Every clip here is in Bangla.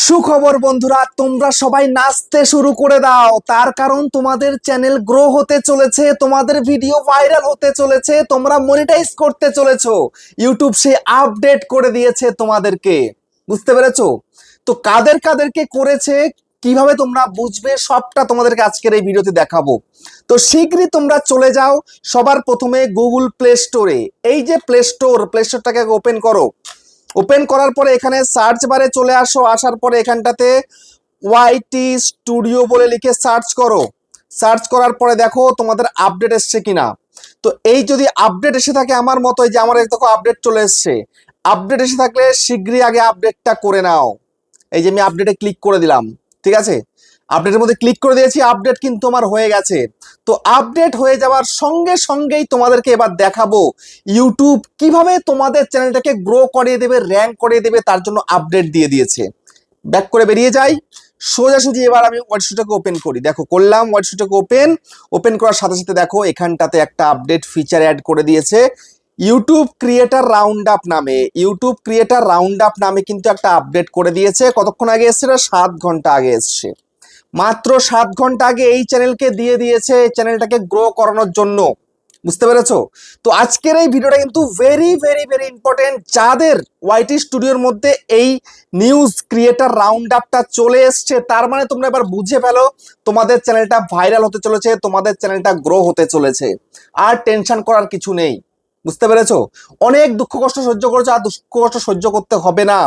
সুখবর বন্ধুরা, তোমরা সবাই নাচতে শুরু করে দাও। তার কারণ তোমাদের চ্যানেল গ্রো হতে চলেছে, তোমাদের ভিডিও ভাইরাল হতে চলেছে, তোমরা মনিটাইজ করতে চলেছো। ইউটিউব সে আপডেট করে দিয়েছে তোমাদেরকে, বুঝতে পেরেছো? তো কাদের কাদেরকে করেছে, কিভাবে তোমরা বুঝবে, সবটা তোমাদেরকে আজকের এই ভিডিওতে দেখাবো। তো শীঘ্রই তোমরা চলে যাও সবার প্রথমে গুগল প্লে স্টোরে। এই যে প্লে স্টোরটাকে ওপেন করো। ওপেন করার পরে এখানে সার্চ বারে চলে আসো। আসার পরে এখানটাতে ওয়াইটি স্টুডিও বলে লিখে সার্চ করো। সার্চ করার পরে দেখো তোমাদের আপডেট এসছে কিনা। তো এই যদি আপডেট এসে থাকে আমার মতো, এই যে আমার দেখো আপডেট চলে এসছে, আপডেট এসে থাকলে শীঘ্রই আগে আপডেটটা করে নাও। এই যে আমি আপডেটে ক্লিক করে দিলাম, ঠিক আছে? আপডেটের মধ্যে ক্লিক করে দিয়েছি, আপডেট কিন্তু আমার হয়ে গেছে। তো আপডেট হয়ে যাওয়ার সঙ্গে সঙ্গেই তোমাদেরকে এবার দেখাবো ইউটিউব কিভাবে তোমাদের চ্যানেলটাকে গ্রো করিয়ে দেবে, র্যাঙ্ক করিয়ে দেবে, তার জন্য আপডেট দিয়ে দিয়েছে। ব্যাক করে বেরিয়ে যাই, সোজাসুজি এবার আমি ওয়ার্ডশুটটাকে ওপেন করি। দেখো করলাম ওয়ার্ডশুটটাকে ওপেন করার সাথে সাথে দেখো এখানটাতে একটা আপডেট ফিচার অ্যাড করে দিয়েছে ইউটিউব ক্রিয়েটার রাউন্ড আপ নামে। ইউটিউব ক্রিয়েটার রাউন্ড আপ নামে কিন্তু একটা আপডেট করে দিয়েছে। কতক্ষণ আগে এসছে? 7 ঘন্টা আগে এসছে। মাত্র 7 ঘন্টা আগে এই চ্যানেলকে দিয়ে দিয়েছে, চ্যানেলটাকে গ্রো করানোর জন্য, বুঝতে পেরেছো? তো আজকের এই ভিডিওটা কিন্তু ভেরি ভেরি ভেরি ইম্পর্টেন্ট। যাদের ওয়াইটি স্টুডিওর মধ্যে এই নিউজ ক্রিয়েটার রাউন্ড আপটা চলে এসছে, তার মানে তোমরা এবার বুঝে ফেলো তোমাদের চ্যানেলটা ভাইরাল হতে চলেছে, তোমাদের চ্যানেলটা গ্রো হতে চলেছে। আর টেনশন করার কিছু নেই, বুঝতে পেরেছো? অনেক দুঃখ কষ্ট সহ্য করেছো, আর দুঃখ কষ্ট সহ্য করতে হবে না।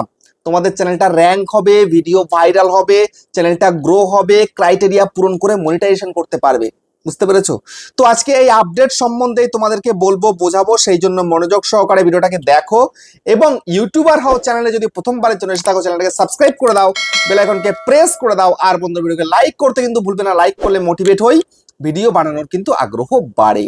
তোমাদের চ্যানেলটা র্যাঙ্ক হবে, ভিডিও ভাইরাল হবে, চ্যানেলটা গ্রো হবে, ক্রাইটেরিয়া পূরণ করে মনিটাইজেশন করতে পারবে, বুঝতে পেরেছো? তো আজকে এই আপডেট সম্বন্ধে তোমাদেরকে বলবো, বোঝাবো, সেই জন্য মনোযোগ সহকারে ভিডিওটাকে দেখো। এবং ইউটিউবার হও চ্যানেলে যদি প্রথমবারের জন্য এসে থাকো, চ্যানেলটাকে সাবস্ক্রাইব করে দাও, বেল আইকনকে প্রেস করে দাও। আর বন্ধু ভিডিওকে লাইক করতে কিন্তু ভুলবে না, লাইক করলে মোটিভেট হই, ভিডিও বানানোর কিন্তু আগ্রহ বাড়ে।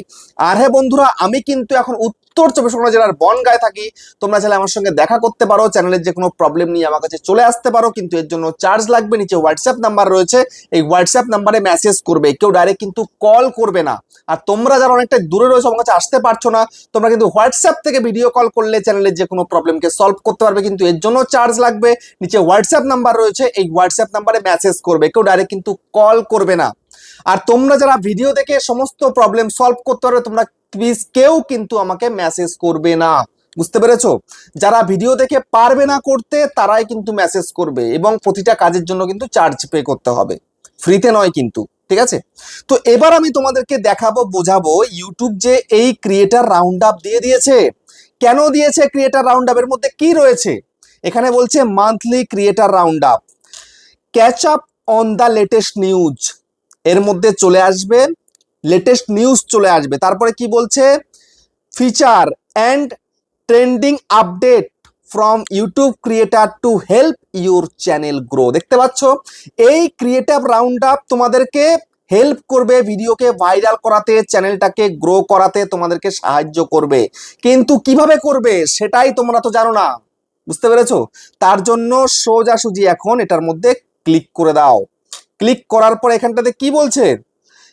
আর হ্যাঁ বন্ধুরা, আমি কিন্তু এখন উত্তর 24 পরগনা জেলার বনগাঁয় থাকি। তোমরা চাইলে আমার সঙ্গে দেখা করতে পারো, চ্যানেলের যে কোনো প্রবলেম নিয়ে আমার কাছে চলে আসতে পারো, কিন্তু এর জন্য চার্জ লাগবে। নিচে হোয়াটসঅ্যাপ নাম্বার রয়েছে, এই হোয়াটসঅ্যাপ নাম্বারে মেসেজ করবে, কেউ ডাইরেক্ট কিন্তু কল করবে না। আর তোমরা যারা অনেকটা দূরে রয়েছে, আমার কাছে আসতে পারছো না, তোমরা কিন্তু হোয়াটসঅ্যাপ থেকে ভিডিও কল করলে চ্যানেলের যে কোনো প্রবলেমকে সলভ করতে পারবে, কিন্তু এর জন্য চার্জ লাগবে। নিচে হোয়াটসঅ্যাপ নাম্বার রয়েছে, এই হোয়াটসঅ্যাপ নাম্বারে মেসেজ করবে, কেউ ডাইরেক্ট কিন্তু কল করবে না। আর তোমরা যারা ভিডিও দেখে সমস্ত প্রবলেম সলভ করতে পারবে, তোমরা প্লিজ কেউ কিন্তু আমাকে মেসেজ করবে না, বুঝতে পেরেছো? যারা ভিডিও দেখে পারবে না করতে, তারাই কিন্তু মেসেজ করবে, এবং প্রতিটা কাজের জন্য কিন্তু চার্জ পে করতে হবে, ফ্রিতে নয় কিন্তু, ঠিক আছে? তো এবার আমি তোমাদেরকে দেখাবো, বোঝাবো ইউটিউব যে এই ক্রিয়েটার রাউন্ড আপ দিয়ে দিয়েছে। কেন দিয়েছে ক্রিয়েটার রাউন্ড আপ, এর মধ্যে কি রয়েছে? এখানে বলছে monthly creator round up, catch up on the latest news. এর মধ্যে চলে আসবে লেটেস্ট নিউজ, চলে আসবে। তারপরে কি বলছে? Feature and trending update from YouTube creator to help your channel grow. দেখতে পাচ্ছ, এই ক্রিয়েটিভ রাউন্ড আপ তোমাদেরকে হেল্প করবে ভিডিওকে ভাইরাল করাতে, চ্যানেলটাকে গ্রো করাতে তোমাদেরকে সাহায্য করবে। কিন্তু কিভাবে করবে সেটাই তোমরা তো জানো না, বুঝতে পেরেছো? তার জন্য সোজাসুজি এখন এটার মধ্যে ক্লিক করে দাও। ক্লিক করার পর এখানটাতে কি বলছে?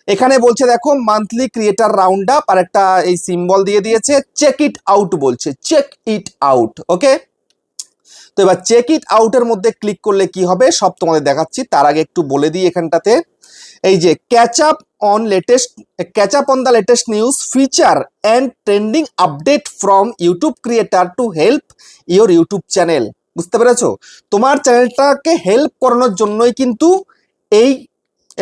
এখানে বলছে দেখো মান্থলি ক্রিয়েটার রাউন্ড আপ, আর একটা এই সিম্বল দিয়ে দিয়েছে, চেক ইট আউট বলছে, চেক ইট আউট। ওকে, তো এবার চেক ইট আউটের মধ্যে ক্লিক করলে কি হবে সব তোমাদের দেখাচ্ছি। তার আগে একটু বলে দিই, এখানটাতে এই যে catch up on the latest news, feature and trending update from YouTube creator to help your YouTube channel. বুঝতে পেরেছো? তোমার চ্যানেলটাকে হেল্প করানোর জন্যই কিন্তু এই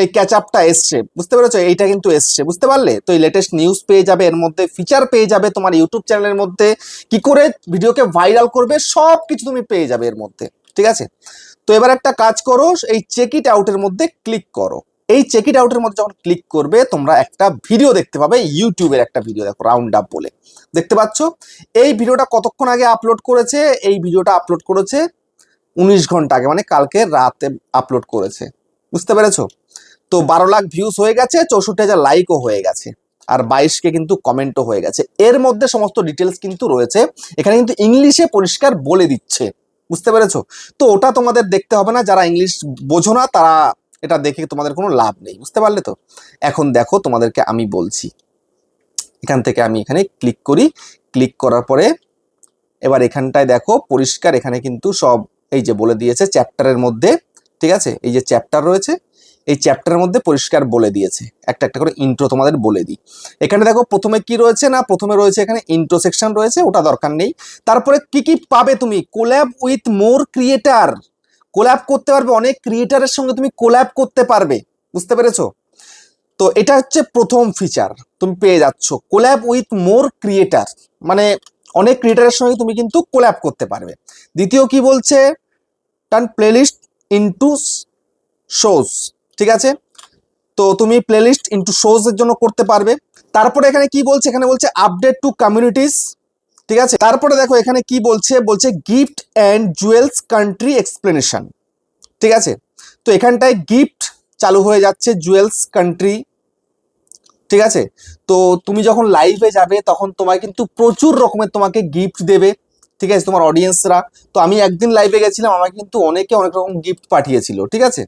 এই ক্যাচ আপটা এসছে, বুঝতে পেরেছো? এইটা কিন্তু এসছে, বুঝতে পারলে? তো এই লেটেস্ট নিউজ পেয়ে যাবে, এর মধ্যে ফিচার পেয়ে যাবে, তোমার ইউটিউব চ্যানেলের মধ্যে কি করে ভিডিওকে ভাইরাল করবে সব কিছু তুমি পেয়ে যাবে এর মধ্যে, ঠিক আছে? তো এবার একটা কাজ করো, এই চেক ইট আউটের মধ্যে ক্লিক করো। এই চেক ইট আউটের মধ্যে যখন ক্লিক করবে, তোমরা একটা ভিডিও দেখতে পাবে, ইউটিউবের একটা ভিডিও, দেখো রাউন্ড আপ বলে, দেখতে পাচ্ছ? এই ভিডিওটা কতক্ষণ আগে আপলোড করেছে? এই ভিডিওটা আপলোড করেছে 19 ঘন্টা আগে, মানে কালকে রাতে আপলোড করেছে, বুঝতে পেরেছো? তো 12 লাখ ভিউজ হয়ে গেছে, 64,000 লাইকও হয়ে গেছে, আর 22কে কিন্তু কমেন্টও হয়ে গেছে। এর মধ্যে সমস্ত ডিটেলস কিন্তু রয়েছে, এখানে কিন্তু ইংলিশে পরিষ্কার বলে দিচ্ছে, বুঝতে পেরেছো? তো ওটা তোমাদের দেখতে হবে না, যারা ইংলিশ বোঝো না তারা এটা দেখে তোমাদের কোনো লাভ নেই, বুঝতে পারলে তো? এখন দেখো তোমাদেরকে আমি বলছি, এখান থেকে আমি এখানে ক্লিক করি। ক্লিক করার পরে এবার এখানটায় দেখো পরিষ্কার, এখানে কিন্তু সব এই যে বলে দিয়েছে চ্যাপ্টারের মধ্যে, ঠিক আছে, এই যে চ্যাপ্টার রয়েছে এই চ্যাপ্টারের মধ্যে পরিষ্কার বলে দিয়েছে। একটা একটা করে ইন্ট্রো তোমাদের বলে দিই। এখানে দেখো প্রথমে কি রয়েছে না, প্রথমে রয়েছে এখানে ইন্ট্রো সেকশন রয়েছে, ওটা দরকার নেই। তারপরে কি কি পাবে তুমি, collab with more creator, collab করতে পারবে, অনেক ক্রিয়েটারের সঙ্গে তুমি কোল্যাব করতে পারবে, বুঝতে পেরেছো? তো এটা হচ্ছে প্রথম ফিচার তুমি পেয়ে যাচ্ছ, কোল্যাব উইথ মোর ক্রিয়েটার, মানে অনেক ক্রিয়েটারের সঙ্গে তুমি কিন্তু কোল্যাব করতে পারবে। দ্বিতীয় কি বলছে, টার্ন প্লেলিস্ট ইনটু শোজ, ঠিক আছে, তো তুমি প্লেলিস্ট ইনটু শোজ এর জন্য করতে পারবে। তারপরে এখানে কি বলছে, এখানে বলছে আপডেট টু কমিউনিটিস, ঠিক আছে। তারপরে দেখো এখানে কি বলছে, বলছে gift and jewels country explanation, ঠিক আছে। তো এখানটায় গিফট চালু হয়ে যাচ্ছে, জুয়েলস কান্ট্রি, ঠিক আছে। তো তুমি যখন লাইভে যাবে তখন তোমায় কিন্তু প্রচুর রকমের তোমাকে গিফট দেবে, ঠিক আছে, তোমার অডিয়েন্সরা। তো আমি একদিন লাইভে গেছিলাম, আমাকে কিন্তু অনেকে অনেক রকম গিফট পাঠিয়েছিল, ঠিক আছে।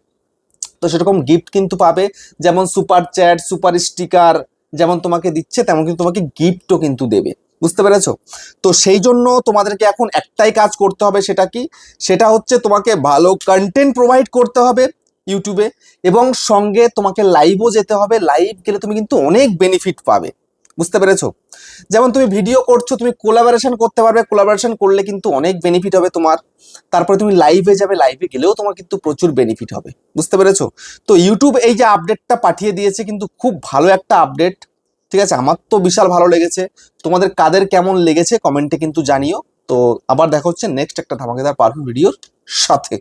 তো সেরকম গিফট কিন্তু পাবে, যেমন সুপার চ্যাট, সুপার স্টিকার যেমন তোমাকে দিচ্ছে, তেমন কিন্তু তোমাকে গিফটও কিন্তু দেবে, বুঝতে পেরেছো? তো সেই জন্য তোমাদেরকে এখন একটাই কাজ করতে হবে, সেটা কি, সেটা হচ্ছে তোমাকে ভালো কন্টেন্ট প্রোভাইড করতে হবে ইউটিউবে, এবং সঙ্গে তোমাকে লাইভও যেতে হবে। লাইভ গেলে তুমি কিন্তু অনেক বেনিফিট পাবে, বুঝতে পেরেছো? যেমন তুমি ভিডিও করছো, তুমি কোলাবোরেশন করতে পারবে, কোলাবোরেশন করলে কিন্তু অনেক বেনিফিট হবে তোমার। তারপরে তুমি লাইভে যাবে, লাইভে গেলেও তোমার কিন্তু প্রচুর বেনিফিট হবে, বুঝতে পেরেছো? তো ইউটিউব এই যে আপডেটটা পাঠিয়ে দিয়েছে, কিন্তু খুব ভালো একটা আপডেট, ঠিক আছে, আমার তো বিশাল ভালো লেগেছে। তোমাদের কাদের কেমন লেগেছে কমেন্টে কিন্তু জানিও। তো আবার দেখা হচ্ছে নেক্সট একটা ধামাকেদার পারফেক্ট ভিডিওর সাথে।